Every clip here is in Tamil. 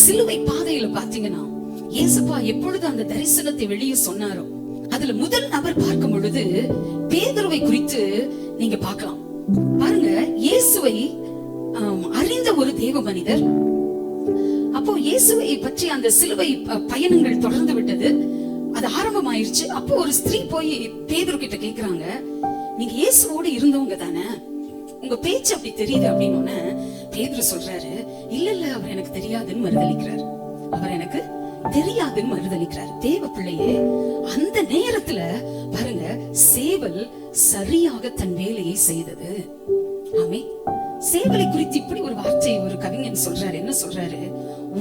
சிலுவை பாதையில பாத்தீங்கன்னா இயேசுப்பா எப்பொழுது அந்த தரிசனத்தை வெளியே சொன்னாரோ அதுல முதல் நபர் பார்க்கும் பொழுது பேதுருவை குறித்து நீங்க பார்க்கலாம். பாருங்க, இயேசுவை அறிந்த ஒரு தேவ மனிதர். அப்போ இயேசுவை பற்றி அந்த சிலுவை பயணங்கள் தொடர்ந்து விட்டது, அது ஆரம்பமாயிருச்சு. அப்போ ஒரு ஸ்திரீ போய் பேதுரு கிட்ட கேக்குறாங்க, நீங்க இயேசுவோடு இருந்தவங்க தானே, உங்க பேச்சு அப்படி தெரியுது அப்படின்னு. பேதுரு சொல்றாரு, இல்ல இல்ல அவர் எனக்கு தெரியாதுன்னு மறுதளிக்கிறார். அவர் எனக்கு தெரியாதுன்னு மறுதளிக்கிறார். தேவ பிள்ளையே, அந்த நேரத்துல பாருங்க, சேவல் சரியாக தன் வேலையை செய்தது. ஆமே, சேவலை குறித்து இப்படி ஒரு வார்த்தை ஒரு கவிஞன் சொல்றாரு. என்ன சொல்றாரு?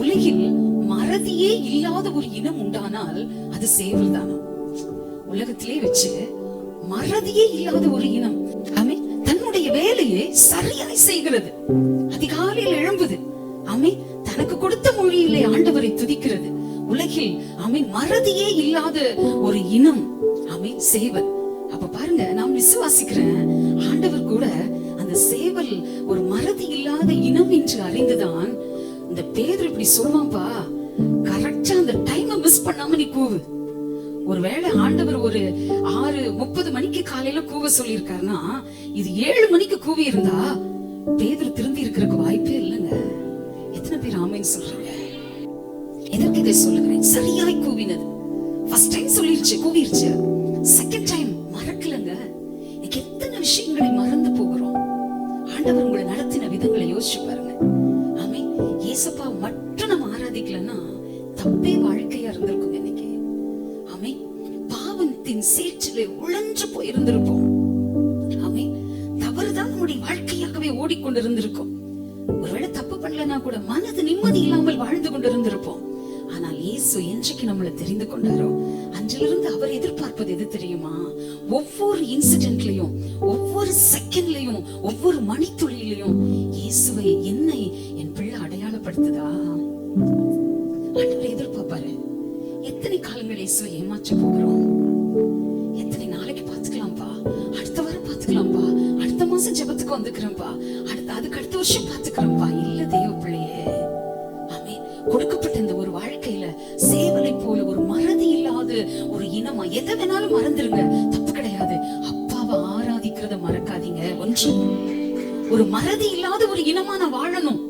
உலகில் மறதியே இல்லாத ஒரு இனம் உண்டானால் அது சேவல் தானா. உலகத்திலே வச்சு மறதியே இல்லாத ஒரு இனம். ஆமே, தன்னுடைய வேலையை சரியாய் செய்கிறது. அதிகாலையில் எழும்புது. ஆமே, தனக்கு கொடுத்த மொழியிலே ஆண்டவரை துதிக்கிறது. உலகில் ஆமே மறதியே இல்லாத ஒரு இனம் ஆமே சேவல். அப்ப பாருங்க, நான் விசுவாசிக்கிறேன் ஆண்டவர் கூட அந்த சேவல் ஒரு மறதி இல்லாத இனம் என்று அறிந்துதான் இந்த பேதுரு இப்படி சொல்வான்பா, கரெக்டா அந்த டைமை மிஸ் பண்ணாம நீ கூவு. ஒருவேளை ஆண்டவர் ஒரு 6:30 மணிக்கு காலையில கூவ சொல்லியிருக்காருன்னா, இது 7 மணிக்கு கூவி இருந்தா பேதுரு திருந்தி இருக்கிறதுக்கு வாய்ப்பே இல்லைங்க. எத்தனை பேர் ஆமைன்னு சொல்றாங்க? எதற்கு இதை சொல்லுகிறேன்? சரியாய் கூவினது. ஃபர்ஸ்ட் டைம் சொல்லிருச்சு, கூவிருச்சு. செகண்ட் டைம் மறக்கலங்க. எத்தனை விஷயங்களை மறந்து போகிறோம். ஆண்டவர் உங்களை நடத்தின விதங்களை யோசிச்சு பாருங்க. ஆமே, இயேசுப்பா மட்டும் நம்ம ஆராதிக்கலன்னா தப்பே வாழ்க்கையா இருந்திருக்கும் இன்னைக்கு. ஆமே, பாவத்தின் சேற்றிலே உழன்று போயிருந்திருப்போம். ஆமே, தவறுதான் நம்முடைய வாழ்க்கையாகவே ஓடிக்கொண்டிருந்திருக்கும். ஒருவேளை தப்பு பண்ணலன்னா கூட மனது நிம்மதி இல்லாமல் வாழ்ந்து கொண்டிருந்திருப்போம். ஆனால் இயேசு என்றைக்கு நம்மளை தெரிந்து கொண்டாரோ அன்றிலிருந்து அவர் எதிர்பார்ப்பது எது தெரியுமா? ஒவ்வொரு இன்சிடென்ட்லயும், ஒவ்வொரு செகண்ட்லயும், ஒவ்வொரு மணித்துளியிலையும் இயேசுவை, என்னை என் பிள்ளை அடையாளப்படுத்துதா ஆண்டவர் எதிர்பார்ப்பாரு. எத்தனை காலங்கள் இயேசுவை ஏமாற்ற போகிறோம்? எத்தனை நாளைக்கு பாத்துக்கலாம்பா, அடுத்த வாரம் பாத்துக்கலாம்பா, அடுத்த மாசம் ஜெபத்துக்கு வந்துக்கிறேன்பா, அதுக்கு அடுத்த வருஷம் பாத்துக்கிறேன்பா. இல்ல தேவ பிள்ளையே, ஆமே, கொடுக்கப்பட்ட இந்த ஒரு வாழ்க்கையில சேவலை போல ஒரு மறதி இல்லாத ஒரு இனமா எதை வேணாலும் மறந்துருங்க, தப்பு கிடையாது. அப்பாவை ஆராதிக்கிறத மறக்காதீங்க. ஒன்று, ஒரு மறதி இல்லாத ஒரு இனமா நான் வாழணும்.